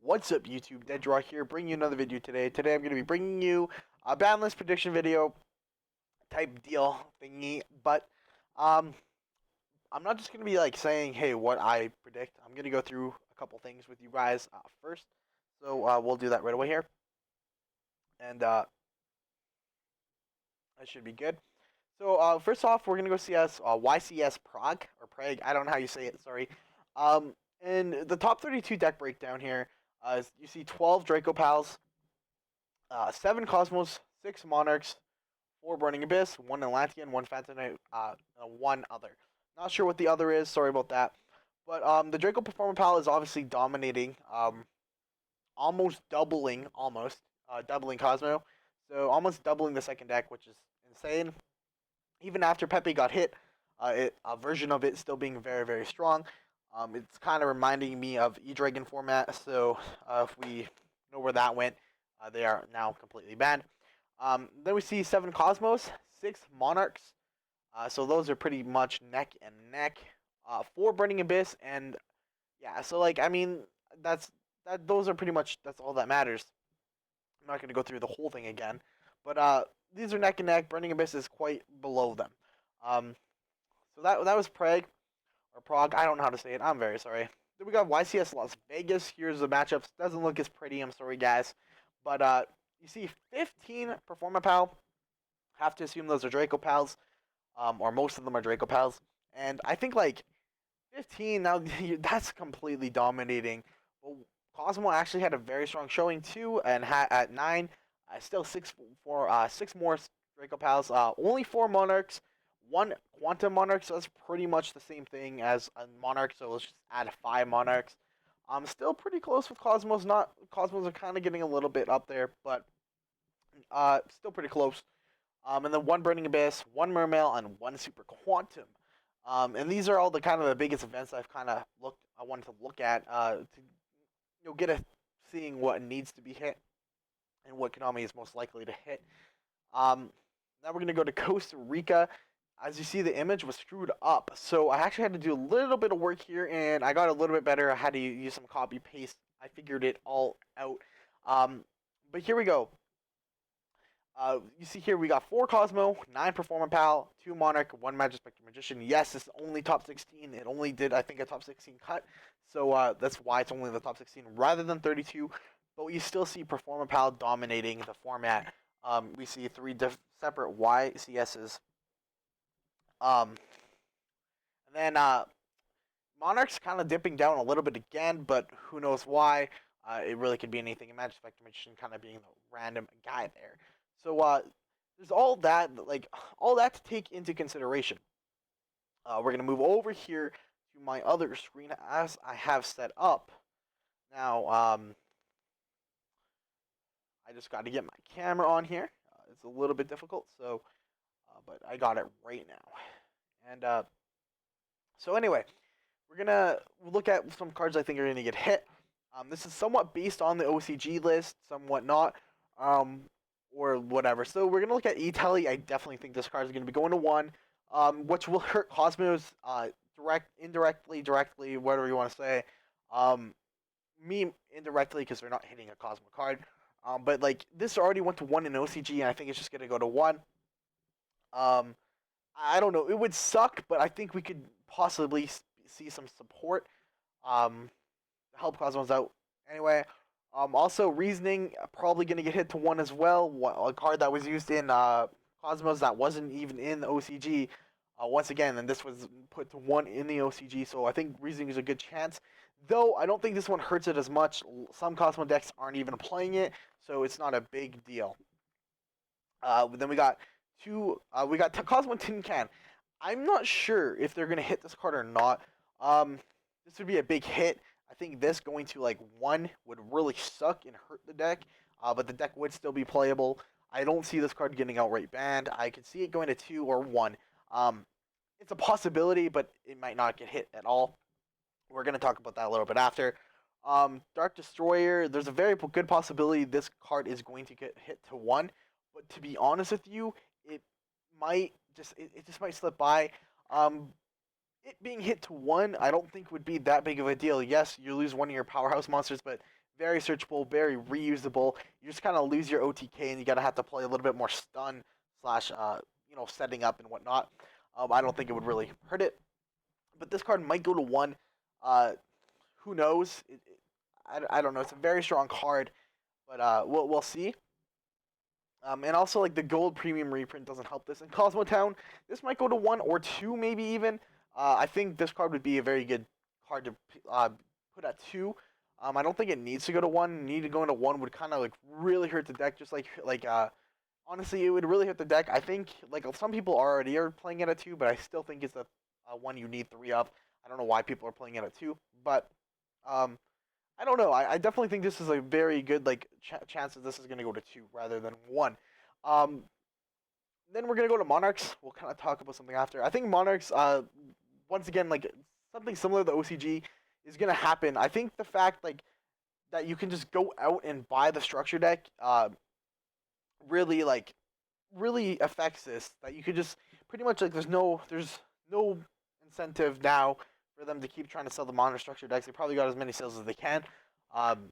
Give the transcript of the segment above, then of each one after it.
What's up, YouTube? Deadraw here, bringing you another video today. Today I'm going to be bringing you a Banlist prediction video type deal thingy, but um, I'm not just going to be like saying, hey, what I predict. I'm going to go through a couple things with you guys first. So we'll do that right away here, and that should be good. So first off, we're going to go see us YCS Prague, or Prague, I don't know how you say it, sorry. In the top 32 deck breakdown here, you see 12 Draco Pals, 7 Cosmos, 6 Monarchs, 4 Burning Abyss, 1 Atlantean, 1 Phantom Knight, 1 other. Not sure what the other is, sorry about that. But the Draco Performer Pal is obviously dominating, doubling Cosmo. So almost doubling the second deck, which is insane. Even after Pepe got hit, a version of it still being very, very strong. It's kind of reminding me of E-Dragon format, so if we know where that went, they are now completely banned. Then we see 7 Cosmos, 6 Monarchs, so those are pretty much neck and neck. 4 Burning Abyss, and yeah, so like, I mean, those are pretty much, that's all that matters. I'm not going to go through the whole thing again, but these are neck and neck. Burning Abyss is quite below them. Um, so that was Prague, or Prague, I don't know how to say it, I'm very sorry. Then we got YCS Las Vegas. Here's the matchups. Doesn't look as pretty, I'm sorry guys. But you see 15 Performa Pal. Have to assume those are Draco Pals, or most of them are Draco Pals. And I think like 15, now that's completely dominating. But Cosmo actually had a very strong showing too, and at 9, still 6 more Draco Pals. Only 4 Monarchs, 1 Quantum Monarch, so that's pretty much the same thing as a Monarch, so let's just add 5 Monarchs. Still pretty close with Cosmos. Cosmos are kind of getting a little bit up there, but still pretty close. And then 1 Burning Abyss, 1 Mermail, and 1 Super Quantum. And these are all the kind of the biggest events I wanted to look at to get a seeing what needs to be hit and what Konami is most likely to hit. Now we're gonna go to Costa Rica. As you see, the image was screwed up, so I actually had to do a little bit of work here, and I got a little bit better. I had to use some copy paste. I figured it all out. But here we go. You see here we got 4 Cosmo, 9 Performer Pal, 2 Monarch, 1 Magic Spectre Magician. Yes, it's only top 16. It only did, I think, a top 16 cut. So that's why it's only the top 16 rather than 32. But you still see Performer Pal dominating the format. We see 3 separate YCSs. And then Monarch's kind of dipping down a little bit again, but who knows why. It really could be anything. Magic Spectre Magician kind of being the random guy there. So there's all that to take into consideration. We're gonna move over here to my other screen as I have set up. Now, I just got to get my camera on here. It's a little bit difficult, but I got it right now. And so anyway, we're gonna look at some cards I think are gonna get hit. This is somewhat based on the OCG list, somewhat not. Or whatever. So we're gonna look at E-Telly. I definitely think this card is gonna be going to 1, which will hurt Cosmos indirectly, directly, whatever you want to say. Me indirectly because they're not hitting a Cosmo card. But like this already went to 1 in OCG, and I think it's just gonna go to 1. I don't know. It would suck, but I think we could possibly see some support to help Cosmos out. Anyway. Also, Reasoning probably going to get hit to 1 as well. A card that was used in Cosmos that wasn't even in the OCG. Once again, and this was put to 1 in the OCG, so I think Reasoning is a good chance. Though, I don't think this one hurts it as much. Some Cosmo decks aren't even playing it, so it's not a big deal. Then we got Cosmo Tin Can. I'm not sure if they're going to hit this card or not. This would be a big hit. I think this going to like 1 would really suck and hurt the deck, but the deck would still be playable. I don't see this card getting outright banned. I could see it going to 2 or 1. It's a possibility, but it might not get hit at all. We're going to talk about that a little bit after. Dark Destroyer, there's a very good possibility this card is going to get hit to 1, but to be honest with you, it just might slip by. It being hit to 1, I don't think would be that big of a deal. Yes, you lose one of your powerhouse monsters, but very searchable, very reusable. You just kind of lose your OTK, and you gotta have to play a little bit more stun slash setting up and whatnot. I don't think it would really hurt it, but this card might go to one. Uh, who knows? I don't know. It's a very strong card, but we'll see. And also, like, the gold premium reprint doesn't help this. In Cosmo Town, this might go to one or two, maybe even. I think this card would be a very good card to put at two. I don't think it needs to go to one. Need to go into one would kind of like really hurt the deck. Just like honestly, it would really hurt the deck. I think like some people already are playing it at two, but I still think it's a one you need three of. I don't know why people are playing it at two, but um, I don't know. I definitely think this is a very good like chance that this is going to go to two rather than one. Um, then we're going to go to Monarchs. We'll kind of talk about something after. I think Monarchs, once again, like something similar to OCG is going to happen. I think the fact like that you can just go out and buy the structure deck really like really affects this. That you could just pretty much like there's no incentive now for them to keep trying to sell the mono structure decks. They probably got as many sales as they can, um,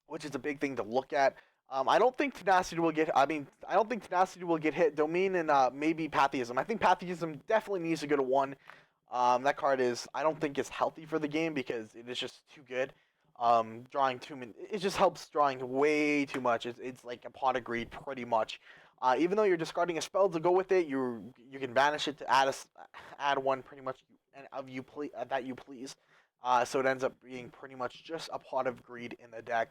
which is a big thing to look at. I don't think Tenacity will get. I mean, I don't think Tenacity will get hit. Domain and maybe Patheism. I think Patheism definitely needs to go to one. That card is. I don't think it's healthy for the game because it is just too good. Drawing too many. It just helps drawing way too much. It's like a pot of greed pretty much. Even though you're discarding a spell to go with it, you can banish it to add one pretty much that you please. So it ends up being pretty much just a pot of greed in the deck.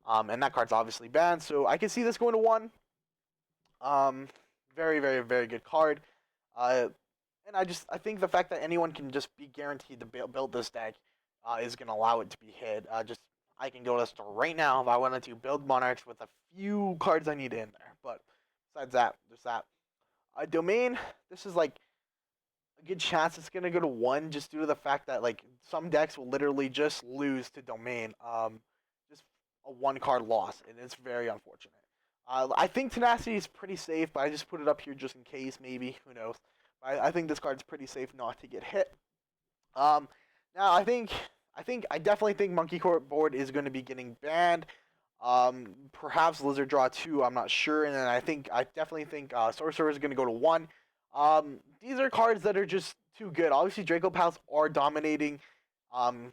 And that card's obviously banned, so I can see this going to one. Um, very, very, very good card. And I think the fact that anyone can just be guaranteed to build this deck is going to allow it to be hit. I can go to the store right now if I wanted to build Monarchs with a few cards I need in there. But besides that, there's that. Domain, this is like a good chance it's going to go to one just due to the fact that like some decks will literally just lose to Domain. Just a one card loss, and it's very unfortunate. I think Tenacity is pretty safe, but I just put it up here just in case, maybe. Who knows? I think this card's pretty safe not to get hit. Um, now I definitely think Monkey Court board is going to be getting banned. Perhaps Lizard Draw 2, I'm not sure. And then I definitely think Sorcerer is going to go to 1. These are cards that are just too good. Obviously, Draco Pals are dominating. Um,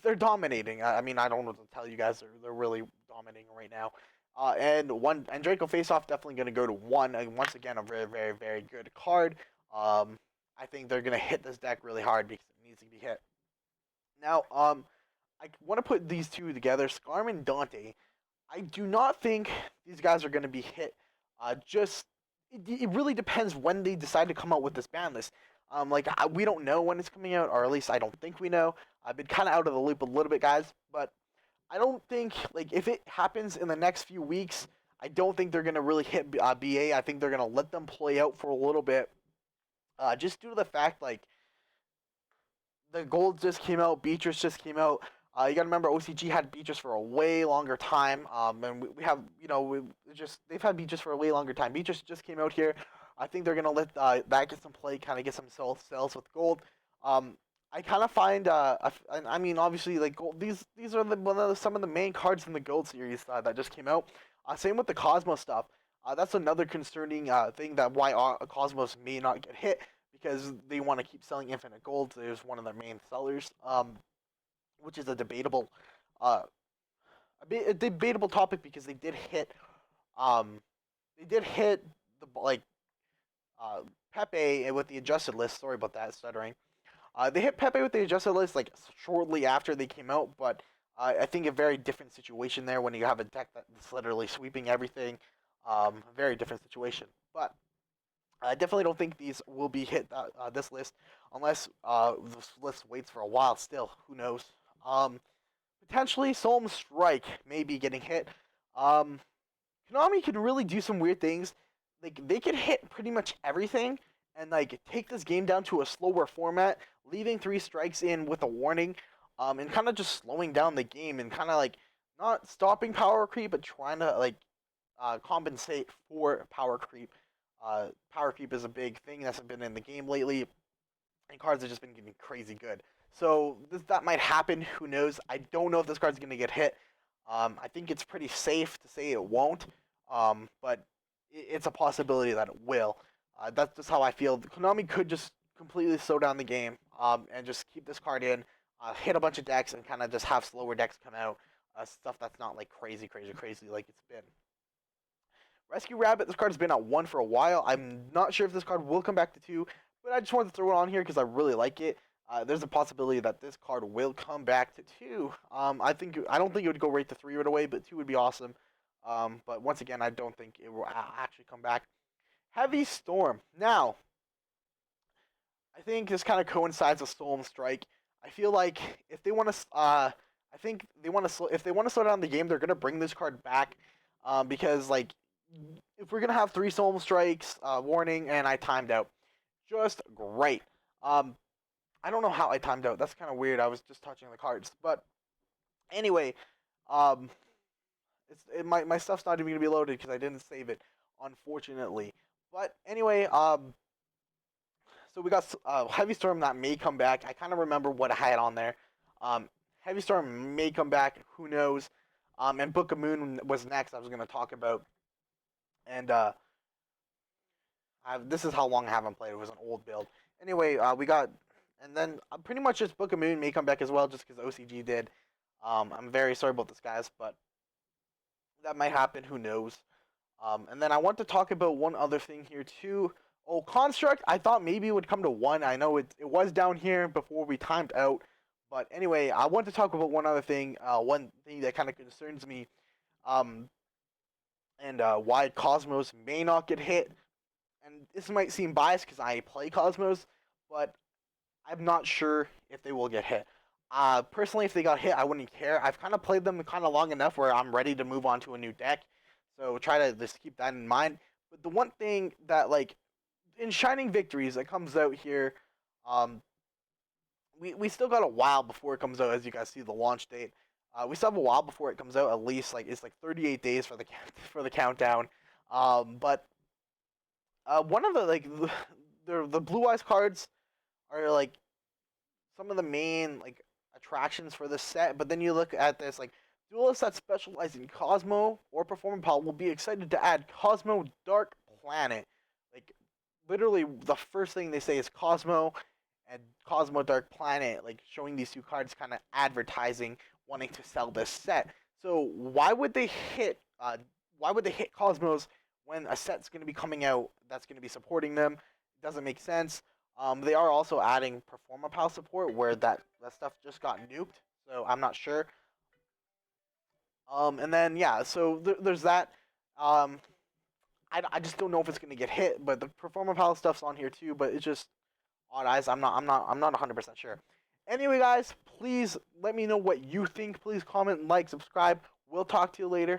they're dominating. I mean, I don't know what to tell you guys. They're really dominating right now. And Draco Face Off definitely going to go to 1. And once again, a very, very, very good card. I think they're going to hit this deck really hard because it needs to be hit. Now, I want to put these two together, Skarm and Dante. I do not think these guys are going to be hit. It really depends when they decide to come out with this ban list. We don't know when it's coming out, or at least I don't think we know. I've been kind of out of the loop a little bit, guys, but I don't think like if it happens in the next few weeks, I don't think they're going to really hit BA. I think they're going to let them play out for a little bit, just due to the fact like the gold just came out, Beatrice just came out. You gotta remember OCG had Beatrice for a way longer time. And we have they've had Beatrice for a way longer time. Beatrice just came out here. I think they're gonna let that get some play, kind of get some sales with gold. I kind of find I mean obviously like gold, these are some of the main cards in the gold series that just came out. Same with the Cosmos stuff. That's another concerning thing that why Cosmos may not get hit because they want to keep selling infinite gold. There's one of their main sellers, which is a debatable, uh, a debatable topic because um, they did hit the like Pepe with the adjusted list. Sorry about that stuttering. They hit Pepe with the adjusted list like shortly after they came out, but I think a very different situation there when you have a deck that's literally sweeping everything. Very different situation, but I definitely don't think these will be hit this list unless this list waits for a while. Still, who knows? Um, Potentially Solemn Strike may be getting hit. Um, Konami could really do some weird things. Like they could hit pretty much everything and like take this game down to a slower format, leaving 3 strikes in with a warning, and kind of just slowing down the game and kind of like not stopping power creep, but trying to like compensate for power creep. Power creep is a big thing that's been in the game lately, and cards have just been getting crazy good. So that might happen. Who knows? I don't know if this card's gonna get hit. I think it's pretty safe to say it won't. But it's a possibility that it will. That's just how I feel. Konami could just completely slow down the game, and just keep this card in, hit a bunch of decks, and kind of just have slower decks come out. Stuff that's not like crazy, crazy, crazy like it's been. Rescue Rabbit, this card has been at 1 for a while. I'm not sure if this card will come back to 2, but I just wanted to throw it on here because I really like it. There's a possibility that this card will come back to 2. I don't think it would go right to 3 right away, but 2 would be awesome. But once again, I don't think it will actually come back. Heavy Storm. Now, I think this kind of coincides with Storm Strike. I feel like if they want to, I think they want to, if they want to slow down the game, they're gonna bring this card back, because like if we're gonna have 3 Storm Strikes, warning, and I timed out, just great. I don't know how I timed out. That's kind of weird. I was just touching the cards, but anyway, um, my stuff's not even gonna be loaded because I didn't save it, unfortunately. But anyway, so we got Heavy Storm that may come back. I kind of remember what I had on there. Heavy Storm may come back. Who knows? And Book of Moon was next. I was gonna talk about, and this is how long I haven't played. It was an old build. Anyway, we got, and then pretty much just Book of Moon may come back as well, just because OCG did. I'm very sorry about this, guys, but that might happen. Who knows? And then I want to talk about one other thing here too. Oh, Construct, I thought maybe it would come to 1. I know it was down here before we timed out. But anyway, I want to talk about one other thing. One thing that kind of concerns me. Um, and why Cosmos may not get hit. And this might seem biased because I play Cosmos, but I'm not sure if they will get hit. Personally, if they got hit, I wouldn't care. I've kind of played them kind of long enough where I'm ready to move on to a new deck. So try to just keep that in mind. But the one thing that, like, in Shining Victories that comes out here, um, we still got a while before it comes out. As you guys see, the launch date. We still have a while before it comes out. At least like it's like 38 days for the for the countdown. But one of the like the Blue Eyes cards are like some of the main like attractions for this set. But then you look at this like duelists that specialize in Cosmo or Performapal will be excited to add Cosmo Dark Planet. Like literally the first thing they say is Cosmo and Cosmo Dark Planet, like showing these 2 cards, kind of advertising wanting to sell this set. So why would they hit? Why would they hit Cosmos when a set's going to be coming out that's going to be supporting them? It doesn't make sense. They are also adding Performapal support where that stuff just got nuked, so I'm not sure. And then yeah, so there's that. Um, I just don't know if it's gonna get hit, but the Performapal stuff's on here too. But it's just odd eyes. I'm not 100% sure. Anyway, guys, please let me know what you think. Please comment, like, subscribe. We'll talk to you later.